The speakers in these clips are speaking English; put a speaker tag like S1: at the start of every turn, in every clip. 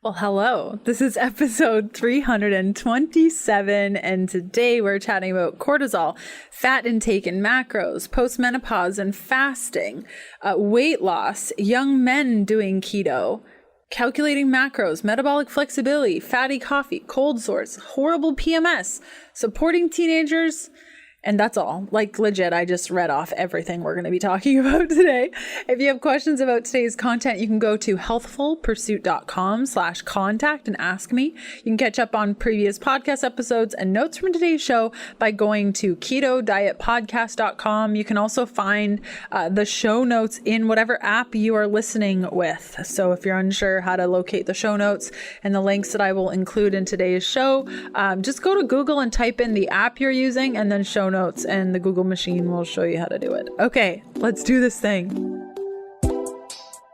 S1: Well, hello. This is episode 327, and today we're chatting about cortisol, fat intake and macros, post-menopause and fasting, weight loss, young men doing keto, calculating macros, metabolic flexibility, fatty coffee, cold sores, horrible PMS, supporting teenagers. And that's all. Like legit, I just read off everything we're going to be talking about today. If you have questions about today's content, you can go to healthfulpursuit.com/contact and ask me. You can catch up on previous podcast episodes and notes from today's show by going to Keto Diet Podcast.com. You can also find the show notes in whatever app you are listening with. So if you're unsure how to locate the show notes and the links that I will include in today's show, just go to Google and type in the app you're using and then show notes, and the Google machine will show you how to do it. Okay, let's do this thing.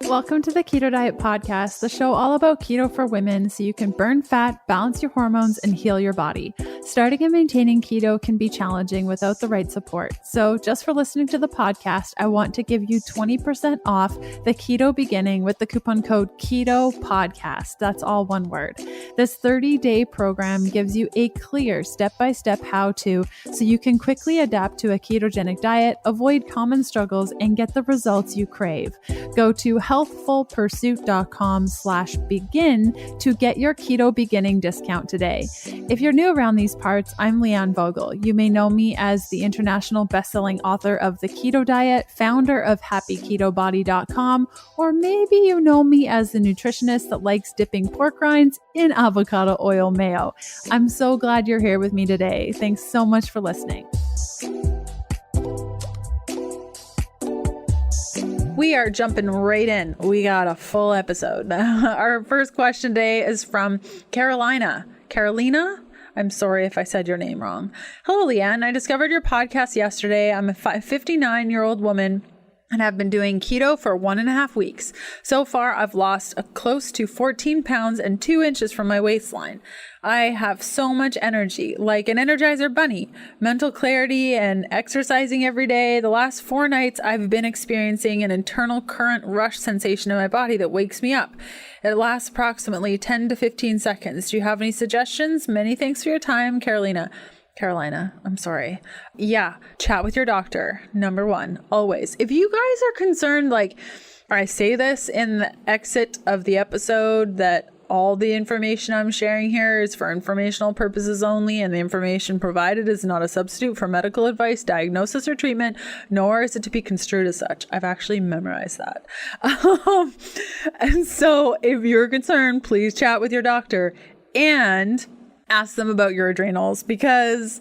S2: Welcome to the Keto Diet Podcast, the show all about keto for women so you can burn fat, balance your hormones, and heal your body. Starting and maintaining keto can be challenging without the right support. So just for listening to the podcast, I want to give you 20% off the keto beginning with the coupon code Keto Podcast. That's all one word. This 30-day program gives you a clear step-by-step how-to so you can quickly adapt to a ketogenic diet, avoid common struggles, and get the results you crave. Go to healthfulpursuit.com/begin to get your keto beginning discount today. If you're new around these parts, I'm Leanne Vogel. You may know me as the international best-selling author of The Keto Diet, founder of happyketobody.com, or maybe you know me as the nutritionist that likes dipping pork rinds in avocado oil mayo. I'm so glad you're here with me today. Thanks so much for listening.
S1: We are jumping right in. We got a full episode. Our first question today is from Carolina. Carolina? I'm sorry if I said your name wrong. Hello, Leanne. I discovered your podcast yesterday. I'm a 59-year-old woman and have been doing keto for 1.5 weeks. So far, I've lost close to 14 pounds and 2 inches from my waistline. I have so much energy, like an Energizer bunny, mental clarity, and exercising every day. The last 4 nights, I've been experiencing an internal current rush sensation in my body that wakes me up. It lasts approximately 10 to 15 seconds. Do you have any suggestions? Many thanks for your time, Carolina, I'm sorry. Yeah, chat with your doctor. Number one, always. If you guys are concerned, like, I say this in the exit of the episode, that all the information I'm sharing here is for informational purposes only, and the information provided is not a substitute for medical advice, diagnosis, or treatment, nor is it to be construed as such. I've actually memorized that. And so if you're concerned, please chat with your doctor and ask them about your adrenals, because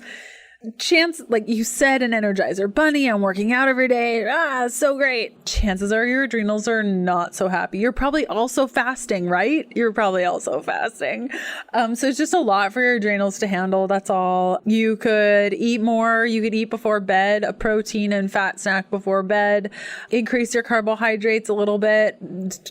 S1: like you said, an Energizer bunny, I'm working out every day. So great. Chances are your adrenals are not so happy. You're probably also fasting, right? You're probably also fasting. So it's just a lot for your adrenals to handle. That's all. You could eat more. You could eat before bed, a protein and fat snack before bed, increase your carbohydrates a little bit,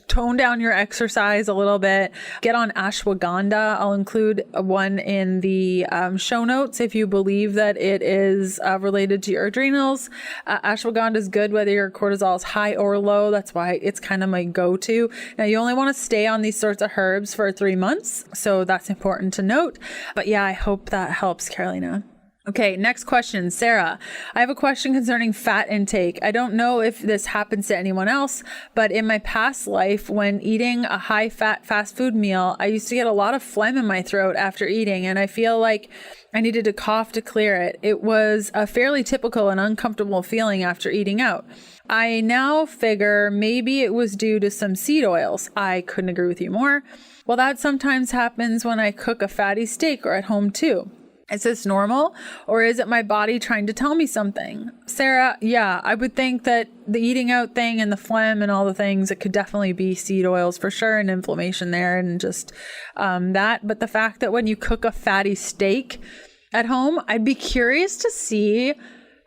S1: tone down your exercise a little bit, get on ashwagandha. I'll include one in the show notes if you believe that it is related to your adrenals. Ashwagandha is good whether your cortisol is high or low. That's why it's kind of my go-to. Now, you only want to stay on these sorts of herbs for 3 months, so that's important to note. But yeah, I hope that helps, Carolina. Okay, next question, Sarah. I have a question concerning fat intake. I don't know if this happens to anyone else, but in my past life, when eating a high-fat fast food meal, I used to get a lot of phlegm in my throat after eating, and I feel like I needed to cough to clear it. It was a fairly typical and uncomfortable feeling after eating out. I now figure maybe it was due to some seed oils. I couldn't agree with you more. Well, that sometimes happens when I cook a fatty steak or at home too. Is this normal, or is it my body trying to tell me something? Sarah, yeah, I would think that the eating out thing and the phlegm and all the things, it could definitely be seed oils for sure, and inflammation there, and just that. But the fact that when you cook a fatty steak at home, I'd be curious to see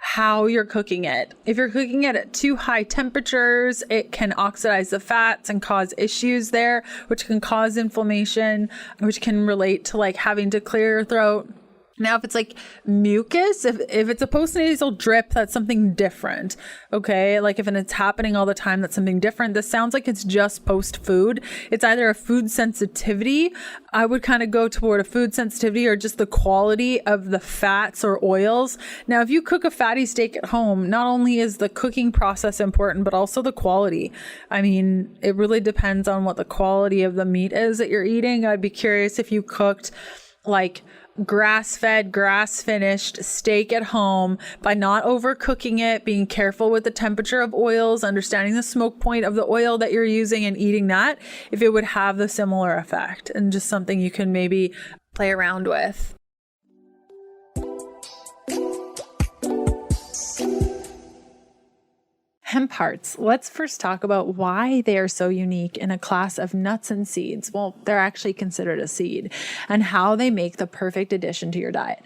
S1: how you're cooking it. If you're cooking it at too high temperatures, it can oxidize the fats and cause issues there, which can cause inflammation, which can relate to like having to clear your throat. Now, if it's like mucus, if it's a postnasal drip, that's something different. Okay. Like if it's happening all the time, that's something different. This sounds like it's just post food. It's either a food sensitivity. I would kind of go toward a food sensitivity, or just the quality of the fats or oils. Now, if you cook a fatty steak at home, not only is the cooking process important, but also the quality. I mean, it really depends on what the quality of the meat is that you're eating. I'd be curious if you cooked like grass-fed, grass-finished steak at home by not overcooking it, being careful with the temperature of oils, understanding the smoke point of the oil that you're using and eating that, if it would have the similar effect, and just something you can maybe play around with. Hemp hearts. Let's first talk about why they are so unique in a class of nuts and seeds. Well, they're actually considered a seed, and how they make the perfect addition to your diet.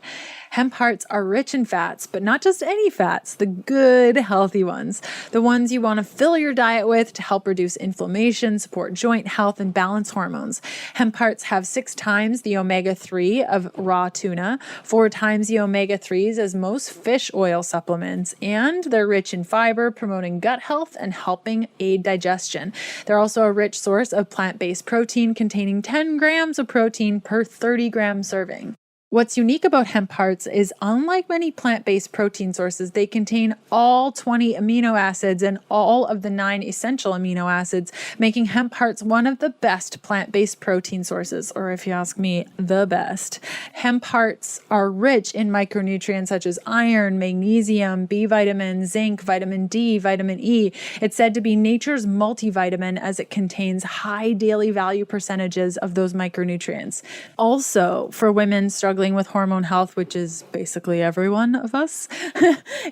S1: Hemp hearts are rich in fats, but not just any fats, the good, healthy ones, the ones you want to fill your diet with to help reduce inflammation, support joint health, and balance hormones. Hemp hearts have 6 times the omega-3 of raw tuna, 4 times the omega-3s as most fish oil supplements, and they're rich in fiber, promoting gut health and helping aid digestion. They're also a rich source of plant-based protein, containing 10 grams of protein per 30 gram serving. What's unique about hemp hearts is, unlike many plant-based protein sources, they contain all 20 amino acids and all of the 9 essential amino acids, making hemp hearts one of the best plant-based protein sources, or if you ask me, the best. Hemp hearts are rich in micronutrients such as iron, magnesium, B vitamin, zinc, vitamin D, vitamin E. It's said to be nature's multivitamin, as it contains high daily value percentages of those micronutrients. Also, for women struggling with hormone health, which is basically every one of us,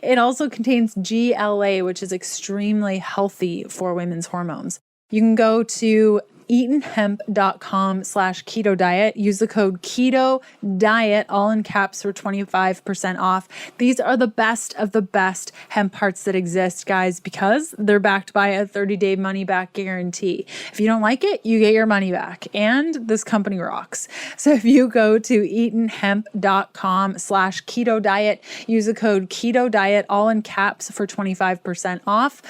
S1: it also contains GLA, which is extremely healthy for women's hormones. You can go to eatonhemp.com/keto diet. Use the code Keto Diet, all in caps, for 25% off. These are the best of the best hemp hearts that exist, guys, because they're backed by a 30-day money-back guarantee. If you don't like it, you get your money back, and this company rocks. So if you go to eatonhemp.com/keto diet, use the code Keto Diet, all in caps, for 25% off.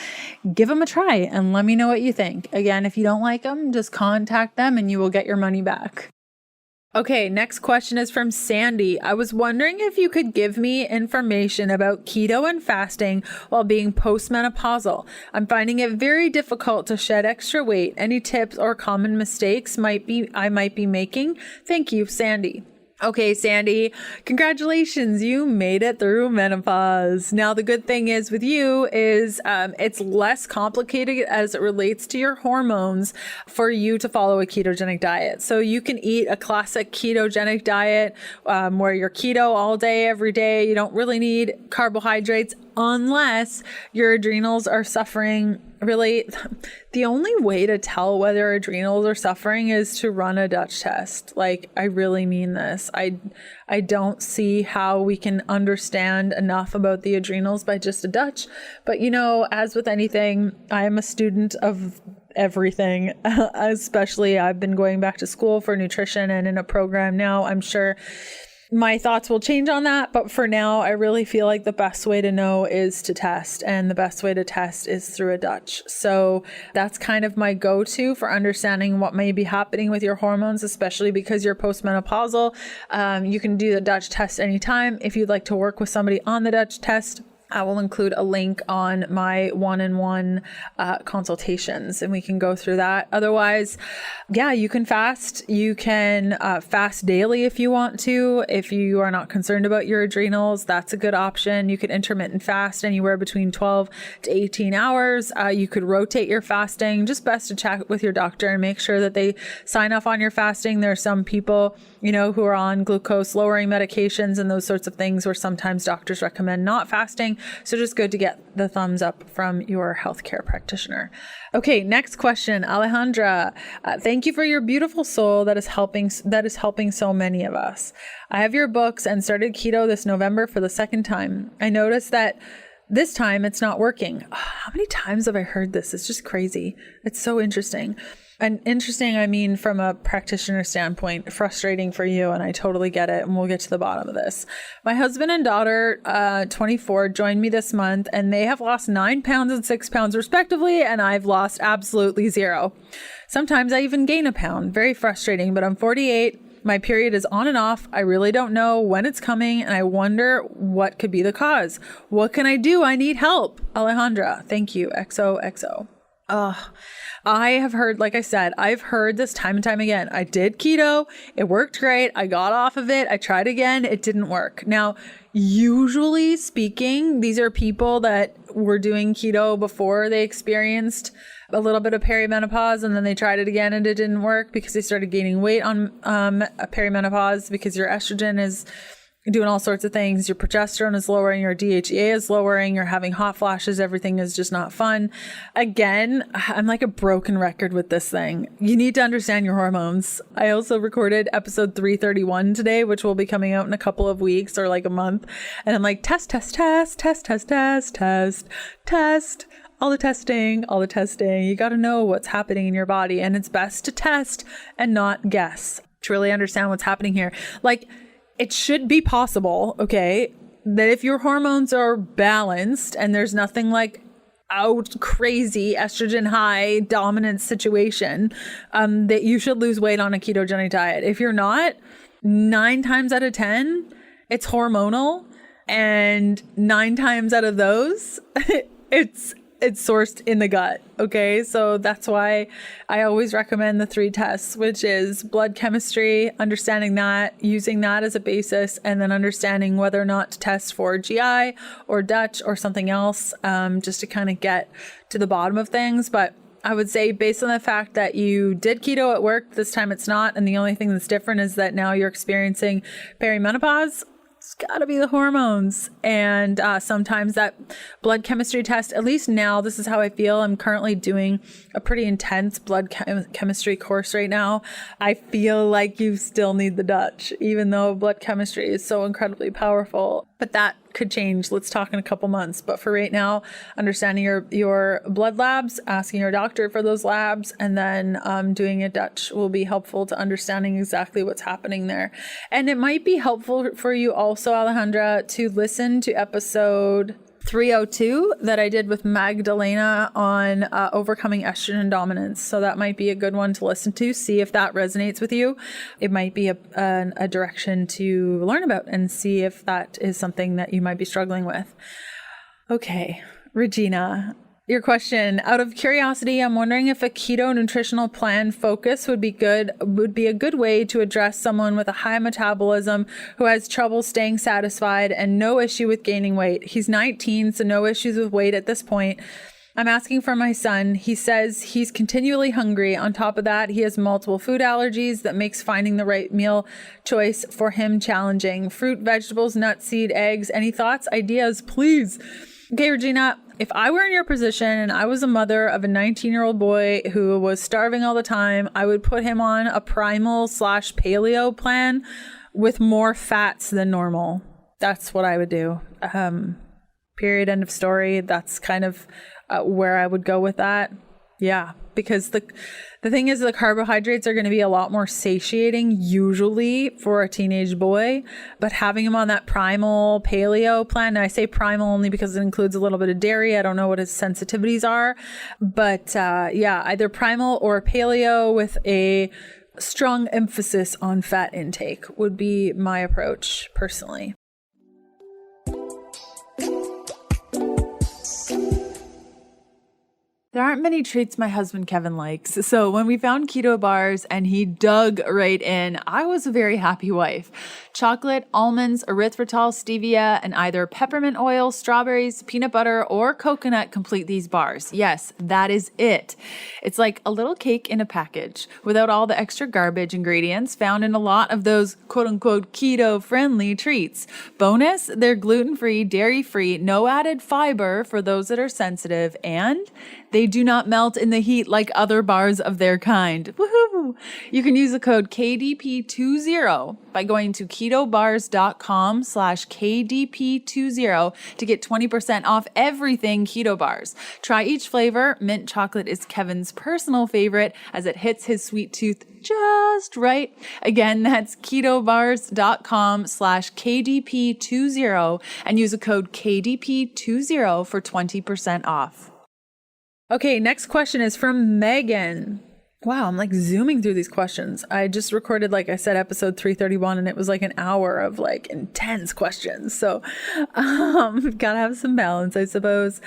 S1: Give them a try and let me know what you think. Again, if you don't like them, just contact them and you will get your money back. Okay, next question is from Sandy. I was wondering if you could give me information about keto and fasting while being postmenopausal. I'm finding it very difficult to shed extra weight. Any tips or common mistakes I might be making? Thank you, Sandy. Okay, Sandy, congratulations. You made it through menopause. Now, the good thing is with you is it's less complicated as it relates to your hormones for you to follow a ketogenic diet. So you can eat a classic ketogenic diet where you're keto all day, every day. You don't really need carbohydrates unless your adrenals are suffering. Really, the only way to tell whether adrenals are suffering is to run a Dutch test. Like, I really mean this. I don't see how we can understand enough about the adrenals by just a Dutch. But, you know, as with anything, I am a student of everything. Especially, I've been going back to school for nutrition and in a program now. I'm sure my thoughts will change on that, but for now, I really feel like the best way to know is to test, and the best way to test is through a Dutch. So that's kind of my go-to for understanding what may be happening with your hormones, especially because you're postmenopausal. You can do the Dutch test anytime. If you'd like to work with somebody on the Dutch test, I will include a link on my one-on-one consultations, and we can go through that. Otherwise, yeah, you can fast. You can fast daily if you want to. If you are not concerned about your adrenals, that's a good option. You can intermittent fast anywhere between 12 to 18 hours. You could rotate your fasting. Just best to check with your doctor and make sure that they sign off on your fasting. There are some people, you know, who are on glucose lowering medications and those sorts of things where sometimes doctors recommend not fasting. So just good to get the thumbs up from your healthcare practitioner. Okay, next question, Alejandra. Thank you for your beautiful soul that is helping so many of us. I have your books and started keto this November for the second time. I noticed that this time it's not working. How many times have I heard this? It's just crazy. It's so interesting. And interesting, I mean, from a practitioner standpoint, frustrating for you, and I totally get it, and we'll get to the bottom of this. My husband and daughter, 24, joined me this month, and they have lost 9 pounds and 6 pounds respectively, and I've lost absolutely 0. Sometimes I even gain a pound. Very frustrating, but I'm 48. My period is on and off. I really don't know when it's coming, and I wonder what could be the cause. What can I do? I need help. Alejandra, thank you. XOXO. I have heard, like I said, I've heard this time and time again. I did keto. It worked great. I got off of it. I tried again. It didn't work. Now, usually speaking, these are people that were doing keto before they experienced a little bit of perimenopause, and then they tried it again and it didn't work because they started gaining weight on perimenopause, because your estrogen is doing all sorts of things. Your progesterone is lowering, your DHEA is lowering, you're having hot flashes, everything is just not fun. Again, I'm like a broken record with this thing. You need to understand your hormones. I also recorded episode 331 today, which will be coming out in a couple of weeks or like a month. And I'm like, test. All the testing. You got to know what's happening in your body, and it's best to test and not guess to really understand what's happening here. Like, it should be possible, okay, that if your hormones are balanced and there's nothing like out crazy estrogen high dominant situation, that you should lose weight on a ketogenic diet. If you're not, 9 times out of 10, it's hormonal, and 9 times out of those, it's sourced in the gut. Okay. So that's why I always recommend the 3 tests, which is blood chemistry, understanding that, using that as a basis, and then understanding whether or not to test for GI or Dutch or something else, just to kind of get to the bottom of things. But I would say, based on the fact that you did keto at work, this time it's not. And the only thing that's different is that now you're experiencing perimenopause. It's got to be the hormones. And sometimes that blood chemistry test, at least now, this is how I feel. I'm currently doing a pretty intense blood chemistry course right now. I feel like you still need the Dutch, even though blood chemistry is so incredibly powerful. But that could change. Let's talk in a couple months. But for right now, understanding your blood labs, asking your doctor for those labs, and then doing a Dutch will be helpful to understanding exactly what's happening there. And it might be helpful for you also, Alejandra, to listen to episode 302 that I did with Magdalena on overcoming estrogen dominance. So that might be a good one to listen to, see if that resonates with you. It might be a direction to learn about and see if that is something that you might be struggling with. Okay, Regina, your question. Out of curiosity, I'm wondering if a keto nutritional plan focus would be a good way to address someone with a high metabolism who has trouble staying satisfied and no issue with gaining weight. He's 19, so no issues with weight at this point. I'm asking for my son. He says he's continually hungry. On top of that, he has multiple food allergies that makes finding the right meal choice for him challenging. Fruit, vegetables, nuts, seed, eggs. Any thoughts, ideas, please? Okay, Regina, if I were in your position and I was a mother of a 19-year-old boy who was starving all the time, I would put him on a primal/paleo plan with more fats than normal. That's what I would do. Period. End of story. That's kind of where I would go with that. Yeah, because the thing is, the carbohydrates are going to be a lot more satiating usually for a teenage boy, but having him on that primal paleo plan, and I say primal only because it includes a little bit of dairy. I don't know what his sensitivities are, but yeah, either primal or paleo with a strong emphasis on fat intake would be my approach personally. There aren't many treats my husband Kevin likes, so when we found keto bars and he dug right in, I was a very happy wife. Chocolate, almonds, erythritol, stevia, and either peppermint oil, strawberries, peanut butter, or coconut complete these bars. Yes, that is it. It's like a little cake in a package without all the extra garbage ingredients found in a lot of those quote-unquote keto-friendly treats. Bonus, they're gluten-free, dairy-free, no added fiber for those that are sensitive, and
S2: They do not melt in the heat like other bars of their kind. Woohoo! You can use the code KDP20 by going to ketobars.com/KDP20 to get 20% off everything Keto Bars. Try each flavor. Mint chocolate is Kevin's personal favorite as it hits his sweet tooth just right. Again, that's ketobars.com/KDP20 and use the code KDP20 for 20% off.
S1: Okay, next question is from Megan. Wow, I'm like zooming through these questions. I just recorded, like I said, episode 331, and it was like an hour of like intense questions. So gotta have some balance, I suppose.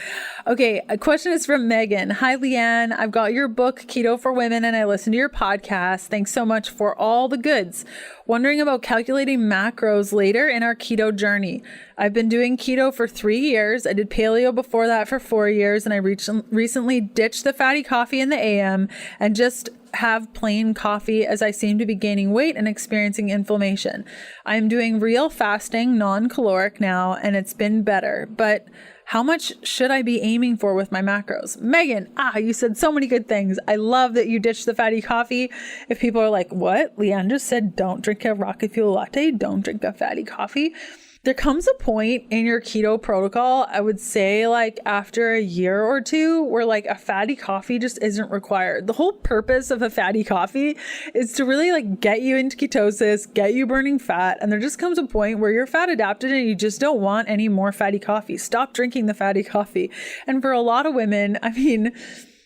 S1: Okay, a question is from Megan. Hi, Leanne. I've got your book, Keto for Women, and I listened to your podcast. Thanks so much for all the goods. Wondering about calculating macros later in our keto journey. I've been doing keto for 3 years. I did paleo before that for 4 years, and I recently ditched the fatty coffee in the AM and just have plain coffee as I seem to be gaining weight and experiencing inflammation. I'm doing real fasting, non-caloric now, and it's been better. But how much should I be aiming for with my macros? Megan, you said so many good things. I love that you ditched the fatty coffee. If people are like, what? Leanne just said, don't drink a rocket fuel latte. Don't drink a fatty coffee. There comes a point in your keto protocol, I would say like after a year or two, where like a fatty coffee just isn't required. The whole purpose of a fatty coffee is to really like get you into ketosis, get you burning fat. And there just comes a point where you're fat adapted and you just don't want any more fatty coffee. Stop drinking the fatty coffee. And for a lot of women, I mean,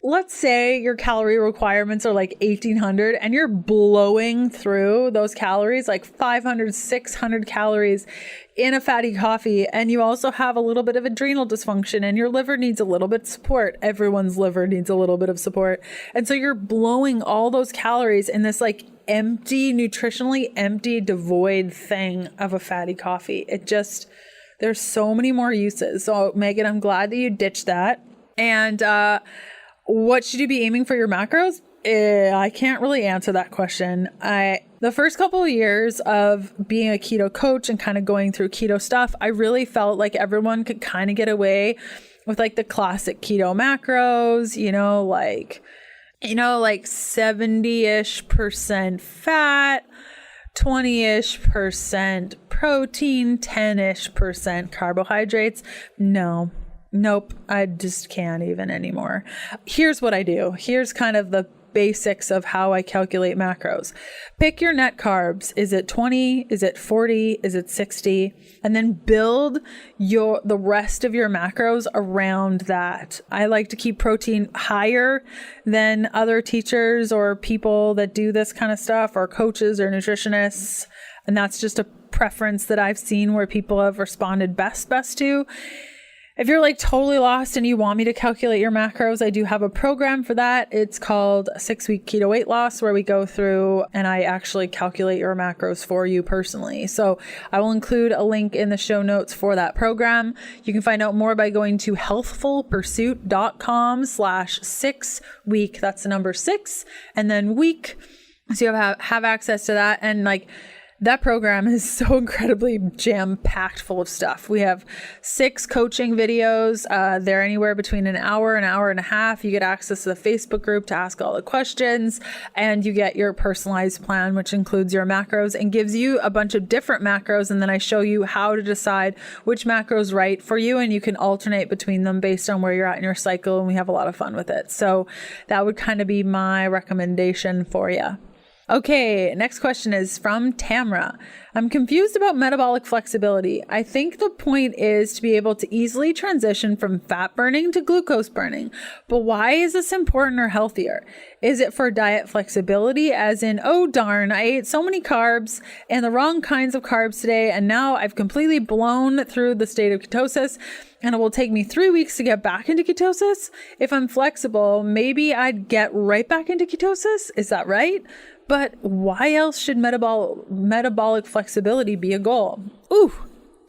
S1: let's say your calorie requirements are like 1,800 and you're blowing through those calories, like 500, 600 calories in a fatty coffee. And you also have a little bit of adrenal dysfunction and your liver needs a little bit of support. Everyone's liver needs a little bit of support. And so you're blowing all those calories in this like empty, nutritionally empty, devoid thing of a fatty coffee. There's so many more uses. So Megan, I'm glad that you ditched that. And, what should you be aiming for your macros? I can't really answer that question. The first couple of years of being a keto coach and kind of going through keto stuff, I really felt like everyone could kind of get away with like the classic keto macros, like 70-ish% fat, 20-ish% protein, 10-ish% carbohydrates. Nope, I just can't even anymore. Here's what I do. Here's kind of the basics of how I calculate macros. Pick your net carbs. Is it 20? Is it 40? Is it 60? And then build the rest of your macros around that. I like to keep protein higher than other teachers or people that do this kind of stuff, or coaches or nutritionists. And that's just a preference that I've seen where people have responded best to. If you're like totally lost and you want me to calculate your macros, I do have a program for that. It's called 6-Week Keto Weight Loss, where we go through and I actually calculate your macros for you personally. So I will include a link in the show notes for that program. You can find out more by going to healthfulpursuit.com/6week. That's the number 6 and then week. So you have access to that. And like, that program is so incredibly jam-packed full of stuff. We have 6 coaching videos. They're anywhere between an hour and a half. You get access to the Facebook group to ask all the questions, and you get your personalized plan, which includes your macros and gives you a bunch of different macros. And then I show you how to decide which macro is right for you, and you can alternate between them based on where you're at in your cycle. And we have a lot of fun with it. So that would kind of be my recommendation for you. Okay, next question is from Tamra. I'm confused about metabolic flexibility. I think the point is to be able to easily transition from fat burning to glucose burning. But why is this important or healthier? Is it for diet flexibility, as in, oh darn, I ate so many carbs and the wrong kinds of carbs today, and now I've completely blown through the state of ketosis, and it will take me 3 weeks to get back into ketosis? If I'm flexible, maybe I'd get right back into ketosis. Is that right? But why else should metabolic flexibility be a goal? Ooh,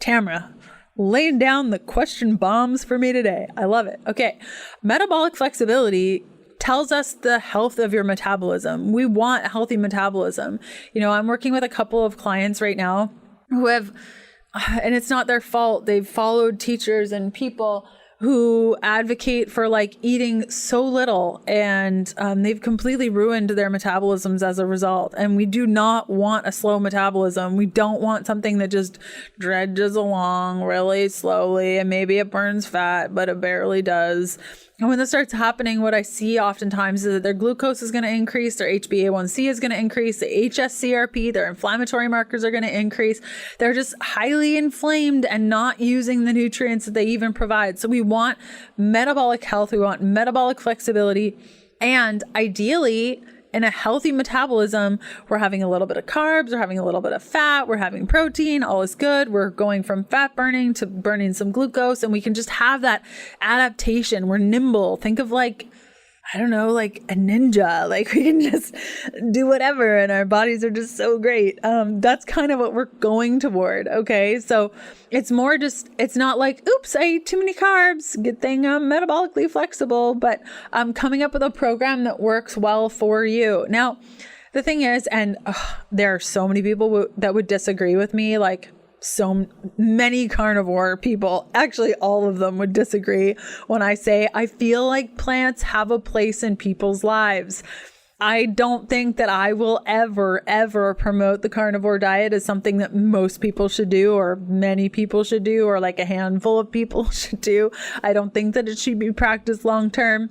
S1: Tamra, laying down the question bombs for me today. I love it. Okay, metabolic flexibility tells us the health of your metabolism. We want healthy metabolism. I'm working with a couple of clients right now who have, and it's not their fault, they've followed teachers and people who advocate for like eating so little, and they've completely ruined their metabolisms as a result. And we do not want a slow metabolism. We don't want something that just dredges along really slowly, and maybe it burns fat, but it barely does. And when this starts happening, what I see oftentimes is that their glucose is going to increase, their HbA1c is going to increase, the hsCRP, their inflammatory markers are going to increase. They're just highly inflamed and not using the nutrients that they even provide. So we want metabolic health, we want metabolic flexibility, and ideally, in a healthy metabolism, we're having a little bit of carbs, we're having a little bit of fat, we're having protein, all is good. We're going from fat burning to burning some glucose, and we can just have that adaptation. We're nimble. Think of like, I don't know, like a ninja. Like we can just do whatever, and our bodies are just so great. That's kind of what we're going toward. Okay. So it's more just, it's not like, oops, I ate too many carbs. Good thing I'm metabolically flexible, but I'm coming up with a program that works well for you. Now, the thing is, and there are so many people that would disagree with me, like so many carnivore people, actually all of them would disagree when I say I feel like plants have a place in people's lives. I don't think that I will ever promote the carnivore diet as something that most people should do, or many people should do, or like a handful of people should do. I don't think that it should be practiced long term.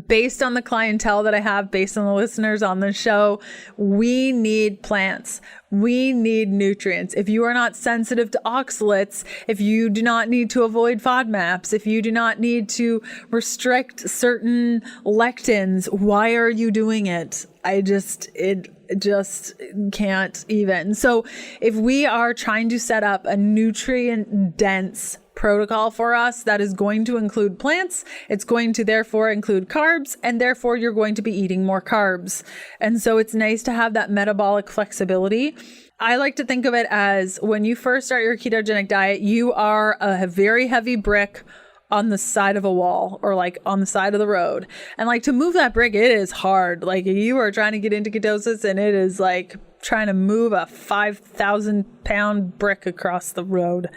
S1: Based on the clientele that I have, based on the listeners on the show, we need plants. We need nutrients. If you are not sensitive to oxalates, if you do not need to avoid FODMAPs, if you do not need to restrict certain lectins, why are you doing it? It just can't even. So if we are trying to set up a nutrient dense protocol for us that is going to include plants, it's going to therefore include carbs, and therefore you're going to be eating more carbs. And so it's nice to have that metabolic flexibility. I like to think of it as when you first start your ketogenic diet, you are a very heavy brick on the side of a wall, or like on the side of the road. And like to move that brick, it is hard. Like you are trying to get into ketosis, and it is like trying to move a 5,000 pound brick across the road.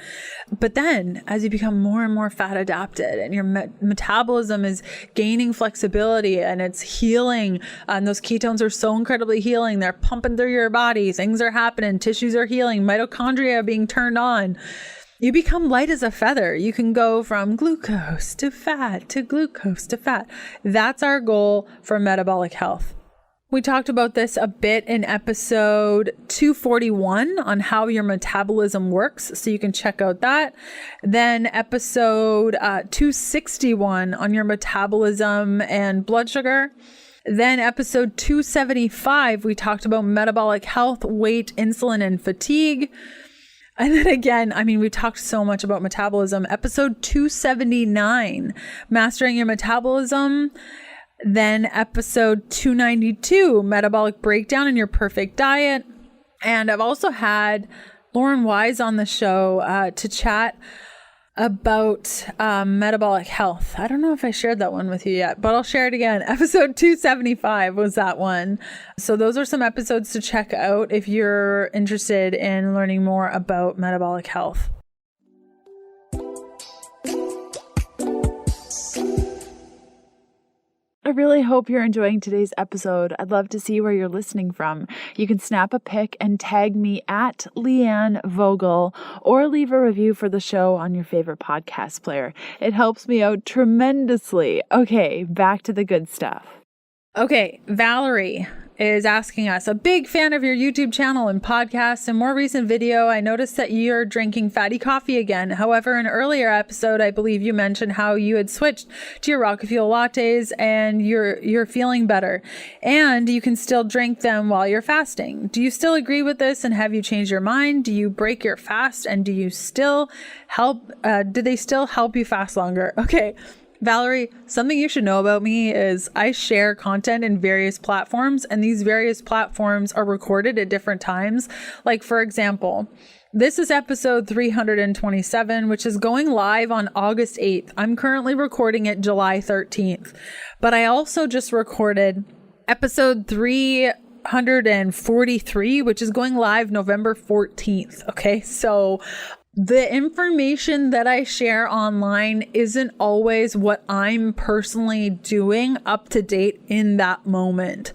S1: But then as you become more and more fat adapted, and your metabolism is gaining flexibility and it's healing, and those ketones are so incredibly healing, they're pumping through your body, things are happening, tissues are healing, mitochondria are being turned on. You become light as a feather. You can go from glucose to fat to glucose to fat. That's our goal for metabolic health. We talked about this a bit in episode 241 on how your metabolism works, so you can check out that. Then episode 261 on your metabolism and blood sugar. Then episode 275, we talked about metabolic health, weight, insulin, and fatigue. And then again, I mean, we talked so much about metabolism. Episode 279, mastering your metabolism. Then episode 292, metabolic breakdown and your perfect diet. And I've also had Lauren Wise on the show to chat about metabolic health. I don't know if I shared that one with you yet, but I'll share it again. Episode 275 was that one. So those are some episodes to check out if you're interested in learning more about metabolic health.
S2: I really hope you're enjoying today's episode. I'd love to see where you're listening from. You can snap a pic and tag me at Leanne Vogel, or leave a review for the show on your favorite podcast player. It helps me out tremendously. Okay, back to the good stuff.
S1: Okay, Valerie is asking us, a big fan of your YouTube channel and podcast. In more recent video, I noticed that you're drinking fatty coffee again. However, in an earlier episode, I believe you mentioned how you had switched to your rocket fuel lattes and you're feeling better, and you can still drink them while you're fasting. Do you still agree with this, and have you changed your mind? Do you break your fast, and do they still help you fast longer? Okay. Valerie, something you should know about me is I share content in various platforms, and these various platforms are recorded at different times. Like, for example, this is episode 327, which is going live on August 8th. I'm currently recording it July 13th, but I also just recorded episode 343, which is going live November 14th. Okay, so the information that I share online isn't always what I'm personally doing up to date in that moment.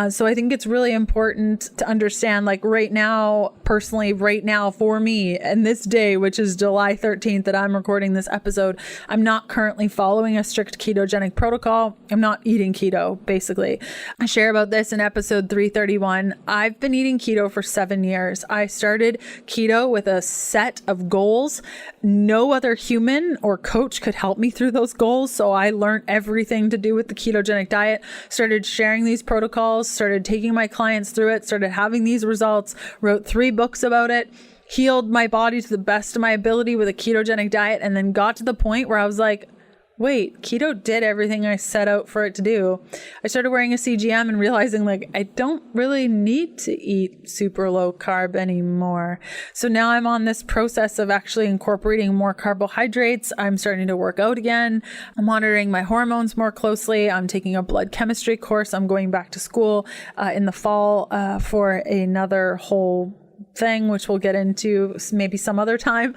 S1: So I think it's really important to understand, like right now, personally, right now for me, and this day, which is July 13th that I'm recording this episode, I'm not currently following a strict ketogenic protocol. I'm not eating keto, basically. I share about this in episode 331. I've been eating keto for 7 years. I started keto with a set of goals. No other human or coach could help me through those goals. So I learned everything to do with the ketogenic diet, started sharing these protocols, started taking my clients through it, started having these results, wrote 3 books about it, healed my body to the best of my ability with a ketogenic diet, and then got to the point where I was like, wait, keto did everything I set out for it to do. I started wearing a CGM and realizing like I don't really need to eat super low carb anymore. So now I'm on this process of actually incorporating more carbohydrates. I'm starting to work out again. I'm monitoring my hormones more closely. I'm taking a blood chemistry course. I'm going back to school in the fall for another whole thing, which we'll get into maybe some other time.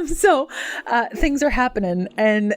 S1: So things are happening, and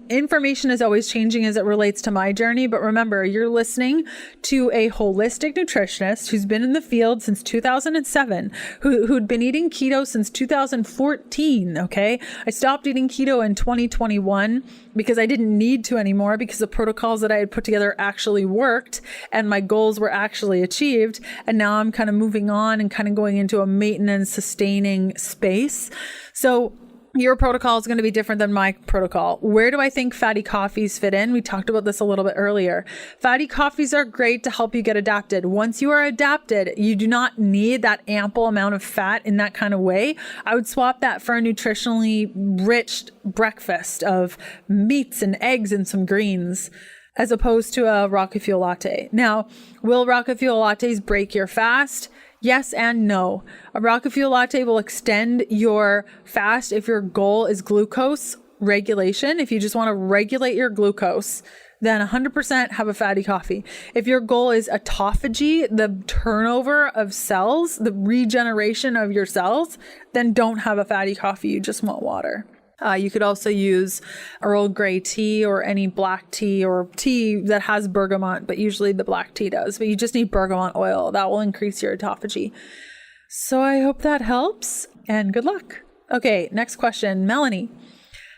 S1: information is always changing as it relates to my journey. But remember, you're listening to a holistic nutritionist who's been in the field since 2007, who'd been eating keto since 2014. Okay. I stopped eating keto in 2021 because I didn't need to anymore, because the protocols that I had put together actually worked and my goals were actually achieved. And now I'm kind of moving on and kind of going into a maintenance, sustaining space. So your protocol is going to be different than my protocol. Where do I think fatty coffees fit in? We talked about this a little bit earlier. Fatty coffees are great to help you get adapted. Once you are adapted, you do not need that ample amount of fat in that kind of way. I would swap that for a nutritionally rich breakfast of meats and eggs and some greens, as opposed to a rocket fuel latte. Now, will rocket fuel lattes break your fast? Yes and no. A rocket fuel latte will extend your fast if your goal is glucose regulation. If you just want to regulate your glucose, then 100% have a fatty coffee. If your goal is autophagy, the turnover of cells, the regeneration of your cells, then don't have a fatty coffee. You just want water. You could also use Earl Grey tea or any black tea or tea that has bergamot, but usually the black tea does. But you just need bergamot oil. That will increase your autophagy. So I hope that helps, and good luck. Okay, next question. Melanie.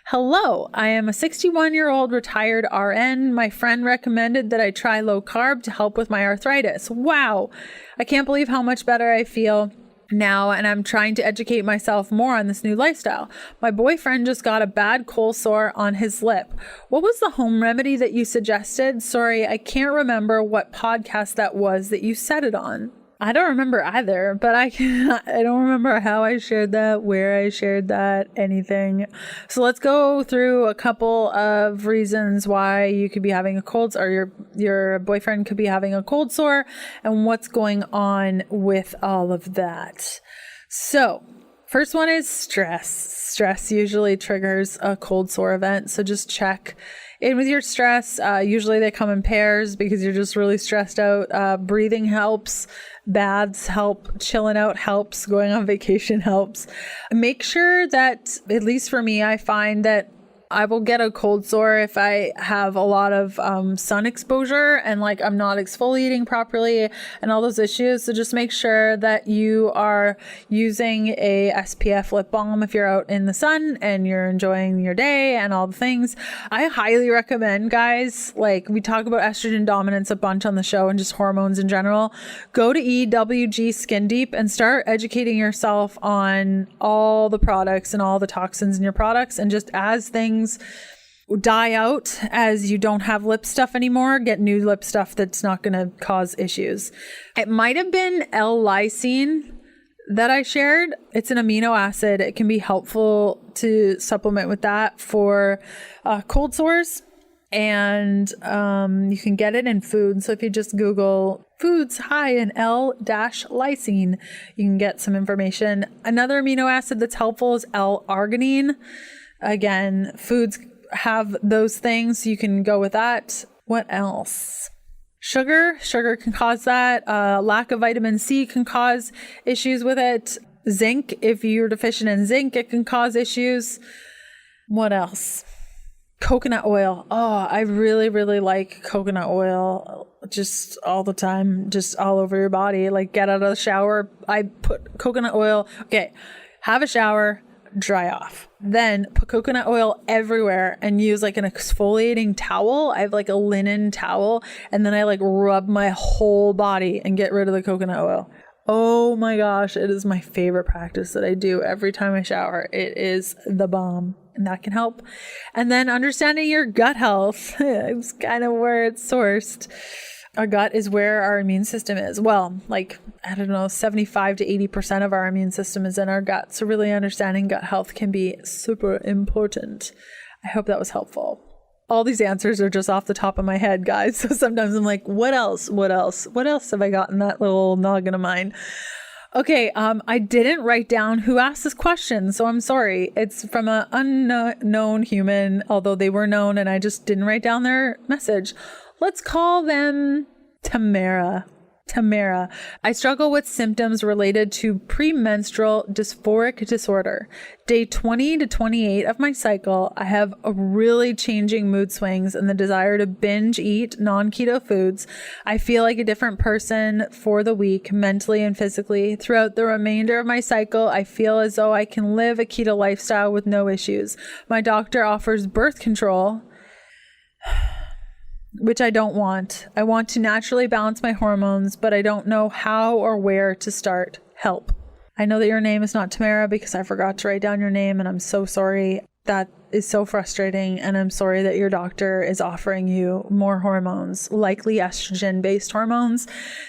S1: Hello, I am a 61-year-old retired RN. My friend recommended that I try low carb to help with my arthritis. Wow, I can't believe how much better I feel now, and I'm trying to educate myself more on this new lifestyle. My boyfriend just got a bad cold sore on his lip. What was the home remedy that you suggested? Sorry, I can't remember what podcast that was that you said it on. I don't remember either, but I don't remember how I shared that, where I shared that, anything. So let's go through a couple of reasons why you could be having a cold, or your boyfriend could be having a cold sore, and what's going on with all of that. So first one is stress. Stress usually triggers a cold sore event. So just check in with your stress. Usually they come in pairs because you're just really stressed out. Breathing helps. Baths help. Chilling out helps. Going on vacation helps. Make sure that, at least for me, I find that I will get a cold sore if I have a lot of sun exposure and like I'm not exfoliating properly and all those issues. So just make sure that you are using a SPF lip balm if you're out in the sun and you're enjoying your day and all the things. I highly recommend, guys, like we talk about estrogen dominance a bunch on the show and just hormones in general. Go to EWG Skin Deep and start educating yourself on all the products and all the toxins in your products, and just as things die out, as you don't have lip stuff anymore, get new lip stuff that's not going to cause issues. It might have been L-lysine that I shared. It's an amino acid. It can be helpful to supplement with that for cold sores, and you can get it in food. So if you just Google foods high in L-lysine, you can get some information. Another amino acid that's helpful is L-arginine. Again, foods have those things. You can go with that. What else? Sugar can cause that. Lack of vitamin C can cause issues with it. Zinc, if you're deficient in zinc, it can cause issues. What else? Coconut oil. Oh, I really, really like coconut oil just all the time, just all over your body. Like get out of the shower. I put coconut oil. Okay. Have a shower, dry off. Then put coconut oil everywhere and use like an exfoliating towel. I have like a linen towel, and then I like rub my whole body and get rid of the coconut oil. Oh my gosh, it is my favorite practice that I do every time I shower. It is the bomb, and that can help. And then understanding your gut health is kind of where it's sourced. Our gut is where our immune system is. Well, like, I don't know, 75 to 80% of our immune system is in our gut. So really understanding gut health can be super important. I hope that was helpful. All these answers are just off the top of my head, guys. So sometimes I'm like, what else have I got in that little noggin of mine? Okay, I didn't write down who asked this question, so I'm sorry. It's from an unknown human, although they were known, and I just didn't write down their message. Let's call them Tamara. I struggle with symptoms related to premenstrual dysphoric disorder. Day 20 to 28 of my cycle, I have a really changing mood swings and the desire to binge eat non-keto foods. I feel like a different person for the week, mentally and physically. Throughout the remainder of my cycle, I feel as though I can live a keto lifestyle with no issues. My doctor offers birth control, which I don't want. I want to naturally balance my hormones, but I don't know how or where to start. Help. I know that your name is not Tamara because I forgot to write down your name, and I'm so sorry. That is so frustrating, and I'm sorry that your doctor is offering you more hormones, likely estrogen-based hormones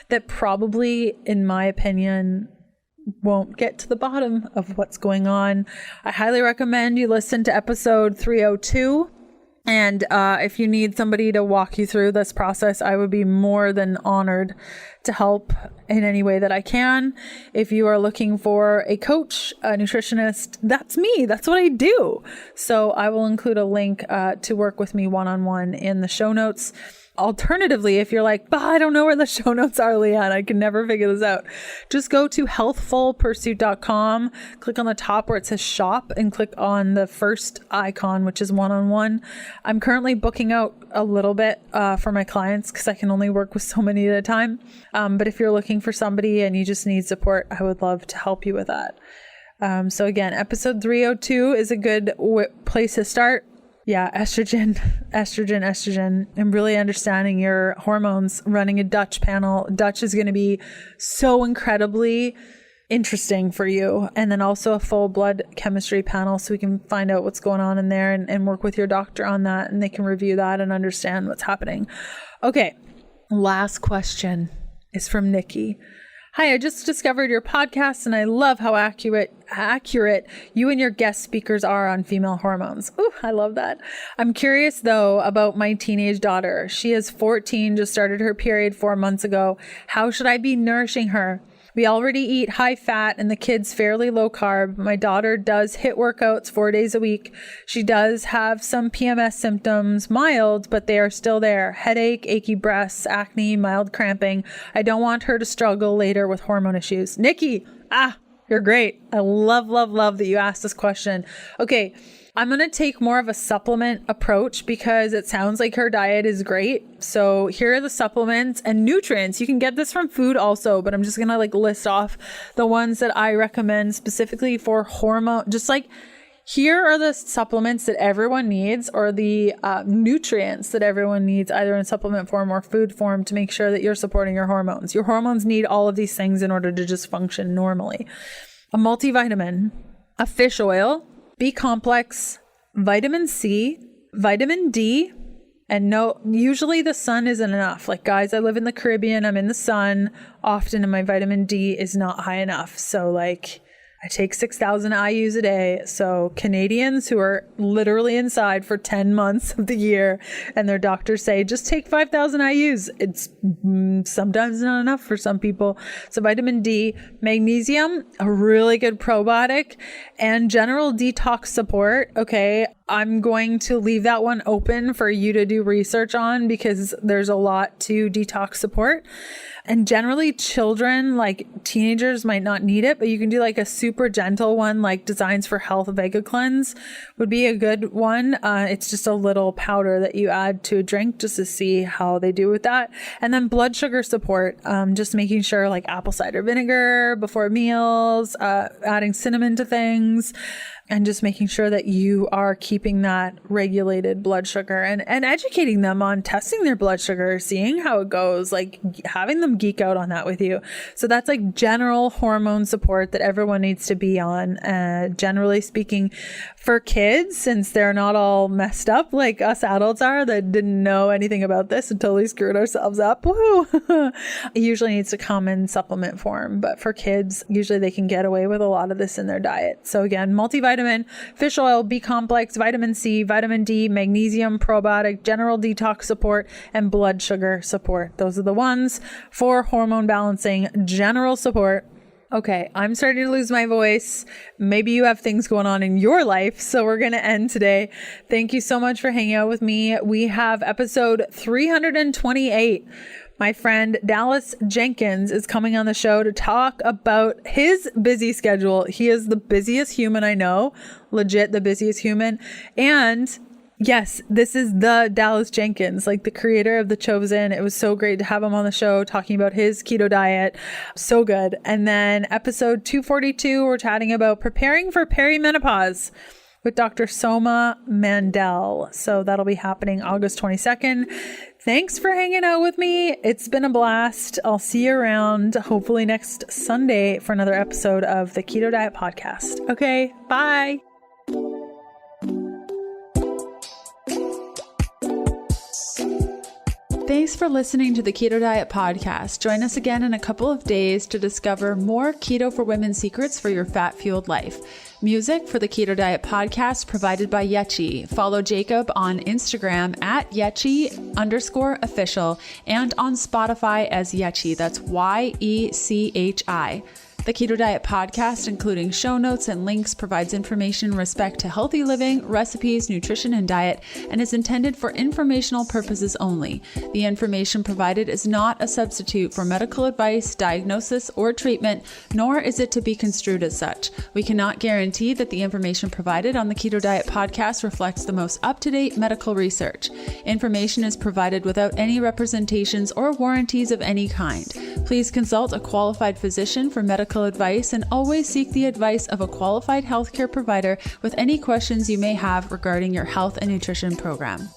S1: that probably, in my opinion, won't get to the bottom of what's going on. I highly recommend you listen to episode 302. And if you need somebody to walk you through this process, I would be more than honored to help in any way that I can. If you are looking for a coach, a nutritionist, that's me. That's what I do. So I will include a link to work with me one-on-one in the show notes. Alternatively, if you're like, I don't know where the show notes are, Leanne, I can never figure this out. Just go to healthfulpursuit.com, click on the top where it says shop, and click on the first icon, which is one-on-one. I'm currently booking out a little bit for my clients because I can only work with so many at a time. But if you're looking for somebody and you just need support, I would love to help you with that. So again, episode 302 is a good place to start. Yeah, estrogen, and really understanding your hormones, running a Dutch panel. Dutch is going to be so incredibly interesting for you. And then also a full blood chemistry panel so we can find out what's going on in there and work with your doctor on that, and they can review that and understand what's happening. Okay, last question is from Nikki. Hi, I just discovered your podcast and I love how accurate you and your guest speakers are on female hormones. Ooh, I love that. I'm curious though about my teenage daughter. She is 14, just started her period 4 months ago. How should I be nourishing her? We already eat high fat and the kid's fairly low carb. My daughter does HIIT workouts 4 days a week. She does have some PMS symptoms, mild, but they are still there. Headache, achy breasts, acne, mild cramping. I don't want her to struggle later with hormone issues. Nikki, you're great. I love that you asked this question. Okay. I'm going to take more of a supplement approach because it sounds like her diet is great. So here are the supplements and nutrients. You can get this from food also, but I'm just going to list off the ones that I recommend specifically for hormone. Just here are the supplements that everyone needs, or the nutrients that everyone needs, either in supplement form or food form, to make sure that you're supporting your hormones. Your hormones need all of these things in order to just function normally. A multivitamin, a fish oil, B-complex, vitamin C, vitamin D, and usually the sun isn't enough. Guys, I live in the Caribbean, I'm in the sun often, and my vitamin D is not high enough. So I take 6,000 IUs a day. So Canadians who are literally inside for 10 months of the year and their doctors say, just take 5,000 IUs. It's sometimes not enough for some people. So vitamin D, magnesium, a really good probiotic, and general detox support. Okay. I'm going to leave that one open for you to do research on because there's a lot to detox support. And generally children, like teenagers, might not need it, but you can do like a super gentle one, like Designs for Health Vega Cleanse would be a good one. It's just a little powder that you add to a drink just to see how they do with that. And then blood sugar support, just making sure like apple cider vinegar before meals, adding cinnamon to things, and just making sure that you are keeping that regulated blood sugar and educating them on testing their blood sugar, seeing how it goes, like having them geek out on that with you. So that's like general hormone support that everyone needs to be on. Generally speaking, for kids, since they're not all messed up like us adults are that didn't know anything about this and totally screwed ourselves up. Woohoo! It usually needs to come in supplement form, but for kids, usually they can get away with a lot of this in their diet. So again, multivitamin, fish oil, B complex, vitamin C, vitamin D, magnesium, probiotic, general detox support, and blood sugar support. Those are the ones for hormone balancing, general support. Okay, I'm starting to lose my voice. Maybe you have things going on in your life, so we're going to end today. Thank you so much for hanging out with me. We have episode 328. My friend Dallas Jenkins is coming on the show to talk about his busy schedule. He is the busiest human I know, legit the busiest human. And yes, this is the Dallas Jenkins, like the creator of The Chosen. It was so great to have him on the show talking about his keto diet. So good. And then episode 242, we're chatting about preparing for perimenopause with Dr. Soma Mandel. So that'll be happening August 22nd. Thanks for hanging out with me. It's been a blast. I'll see you around hopefully next Sunday for another episode of the Keto Diet Podcast. Okay, bye.
S2: Thanks for listening to the Keto Diet Podcast. Join us again in a couple of days to discover more Keto for Women secrets for your fat-fueled life. Music for the Keto Diet Podcast provided by Yechi. Follow Jacob on Instagram at Yechi_official and on Spotify as Yechi. That's YECHI. The Keto Diet Podcast, including show notes and links, provides information in respect to healthy living, recipes, nutrition, and diet, and is intended for informational purposes only. The information provided is not a substitute for medical advice, diagnosis, or treatment, nor is it to be construed as such. We cannot guarantee that the information provided on the Keto Diet Podcast reflects the most up-to-date medical research. Information is provided without any representations or warranties of any kind. Please consult a qualified physician for medical advice and always seek the advice of a qualified healthcare provider with any questions you may have regarding your health and nutrition program.